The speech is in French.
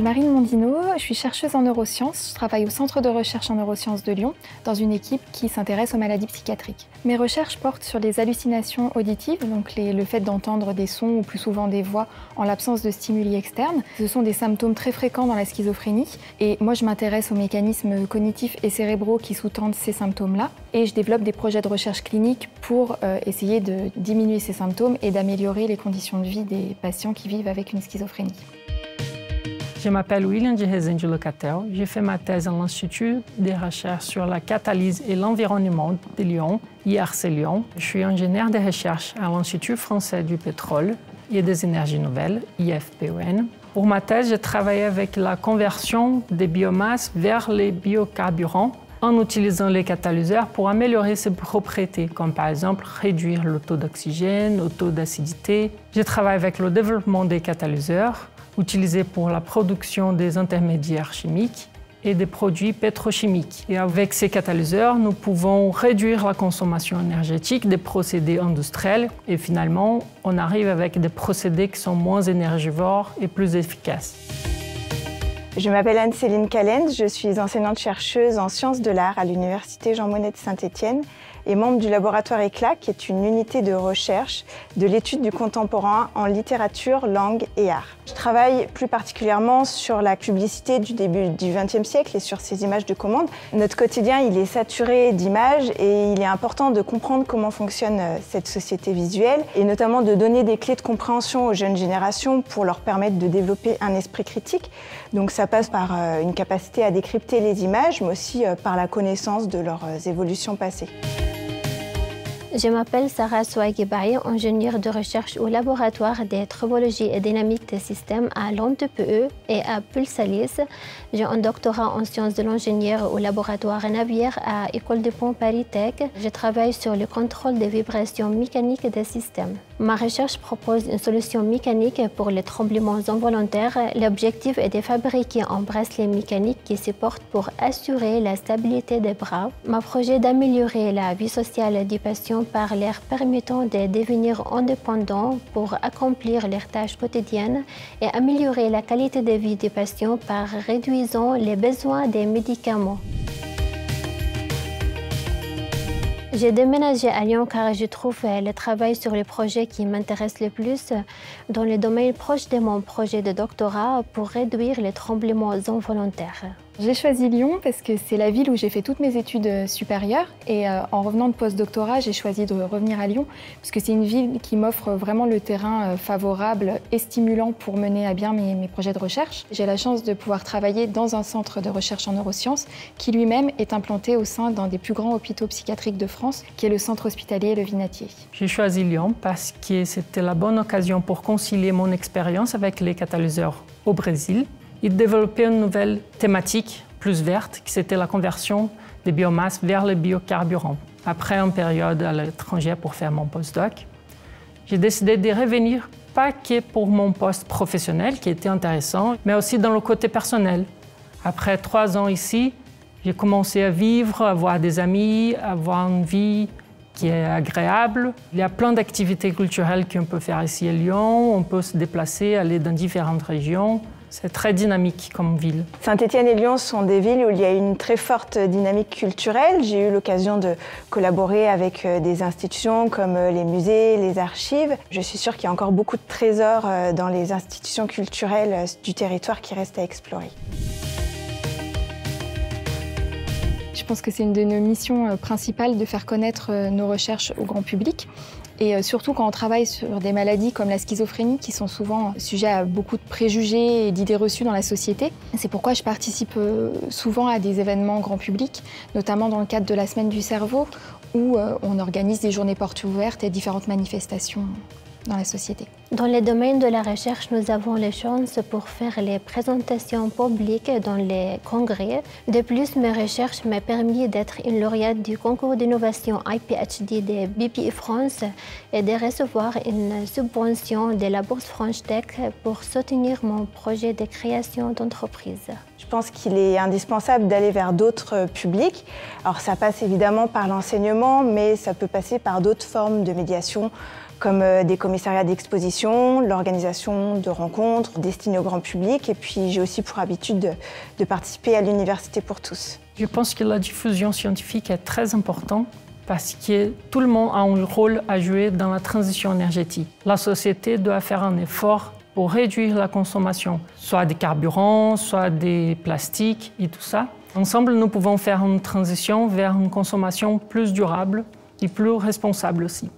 suis Marine Mondino, je suis chercheuse en neurosciences. Je travaille au Centre de recherche en neurosciences de Lyon, dans une équipe qui s'intéresse aux maladies psychiatriques. Mes recherches portent sur les hallucinations auditives, donc le fait d'entendre des sons ou plus souvent des voix en l'absence de stimuli externes. Ce sont des symptômes très fréquents dans la schizophrénie et moi je m'intéresse aux mécanismes cognitifs et cérébraux qui sous-tendent ces symptômes-là et je développe des projets de recherche clinique pour essayer de diminuer ces symptômes et d'améliorer les conditions de vie des patients qui vivent avec une schizophrénie. Je m'appelle William de Rezende Locatel. J'ai fait ma thèse à l'Institut de recherche sur la catalyse et l'environnement de Lyon, IRC Lyon. Je suis ingénieur de recherche à l'Institut français du pétrole et des énergies nouvelles, IFPEN. Pour ma thèse, j'ai travaillé avec la conversion des biomasses vers les biocarburants en utilisant les catalyseurs pour améliorer ses propriétés, comme par exemple réduire le taux d'oxygène, le taux d'acidité. Je travaille avec le développement des catalyseurs, utilisés pour la production des intermédiaires chimiques et des produits pétrochimiques. Et avec ces catalyseurs, nous pouvons réduire la consommation énergétique des procédés industriels et finalement, on arrive avec des procédés qui sont moins énergivores et plus efficaces. Je m'appelle Anne-Céline Callens, je suis enseignante-chercheuse en sciences de l'art à l'Université Jean Monnet de Saint-Étienne et membre du laboratoire ECLA, qui est une unité de recherche de l'étude du contemporain en littérature, langue et art. Je travaille plus particulièrement sur la publicité du début du XXe siècle et sur ces images de commande. Notre quotidien, il est saturé d'images et il est important de comprendre comment fonctionne cette société visuelle et notamment de donner des clés de compréhension aux jeunes générations pour leur permettre de développer un esprit critique. Donc ça passe par une capacité à décrypter les images, mais aussi par la connaissance de leurs évolutions passées. Je m'appelle Sarah Souaguibaye, ingénieure de recherche au laboratoire des tribologies et dynamiques des systèmes à l'ANTPE et à Pulsalis. J'ai un doctorat en sciences de l'ingénieur au laboratoire Navière à École de Pont Paris Tech. Je travaille sur le contrôle des vibrations mécaniques des systèmes. Ma recherche propose une solution mécanique pour les tremblements involontaires. L'objectif est de fabriquer un bracelet mécanique qui se porte pour assurer la stabilité des bras. Mon projet est d'améliorer la vie sociale du patient par leur permettant de devenir indépendants pour accomplir leurs tâches quotidiennes et améliorer la qualité de vie des patients par réduisant les besoins des médicaments. J'ai déménagé à Lyon car je trouve le travail sur le projet qui m'intéresse le plus dans le domaine proche de mon projet de doctorat pour réduire les tremblements involontaires. J'ai choisi Lyon parce que c'est la ville où j'ai fait toutes mes études supérieures et en revenant de post-doctorat, j'ai choisi de revenir à Lyon parce que c'est une ville qui m'offre vraiment le terrain favorable et stimulant pour mener à bien mes projets de recherche. J'ai la chance de pouvoir travailler dans un centre de recherche en neurosciences qui lui-même est implanté au sein d'un des plus grands hôpitaux psychiatriques de France, qui est le centre hospitalier Le Vinatier. J'ai choisi Lyon parce que c'était la bonne occasion pour concilier mon expérience avec les catalyseurs au Brésil et développer une nouvelle thématique plus verte, qui c'était la conversion des biomasses vers les biocarburants. Après une période à l'étranger pour faire mon postdoc, j'ai décidé de revenir, pas que pour mon poste professionnel, qui était intéressant, mais aussi dans le côté personnel. Après 3 ans ici, j'ai commencé à vivre, à avoir des amis, à avoir une vie qui est agréable. Il y a plein d'activités culturelles qu'on peut faire ici à Lyon. On peut se déplacer, aller dans différentes régions. C'est très dynamique comme ville. Saint-Étienne et Lyon sont des villes où il y a une très forte dynamique culturelle. J'ai eu l'occasion de collaborer avec des institutions comme les musées, les archives. Je suis sûre qu'il y a encore beaucoup de trésors dans les institutions culturelles du territoire qui restent à explorer. Je pense que c'est une de nos missions principales de faire connaître nos recherches au grand public. Et surtout quand on travaille sur des maladies comme la schizophrénie qui sont souvent sujets à beaucoup de préjugés et d'idées reçues dans la société. C'est pourquoi je participe souvent à des événements grand public, notamment dans le cadre de la Semaine du cerveau, où on organise des journées portes ouvertes et différentes manifestations dans la société. Dans le domaine de la recherche, nous avons les chances pour faire les présentations publiques dans les congrès. De plus, mes recherches m'ont permis d'être une lauréate du concours d'innovation IPHD de BPI France et de recevoir une subvention de la Bourse French Tech pour soutenir mon projet de création d'entreprise. Je pense qu'il est indispensable d'aller vers d'autres publics. Alors ça passe évidemment par l'enseignement, mais ça peut passer par d'autres formes de médiation, comme des commissariats d'exposition, l'organisation de rencontres destinées au grand public. Et puis j'ai aussi pour habitude de participer à l'Université pour tous. Je pense que la diffusion scientifique est très importante parce que tout le monde a un rôle à jouer dans la transition énergétique. La société doit faire un effort pour réduire la consommation, soit des carburants, soit des plastiques et tout ça. Ensemble, nous pouvons faire une transition vers une consommation plus durable et plus responsable aussi.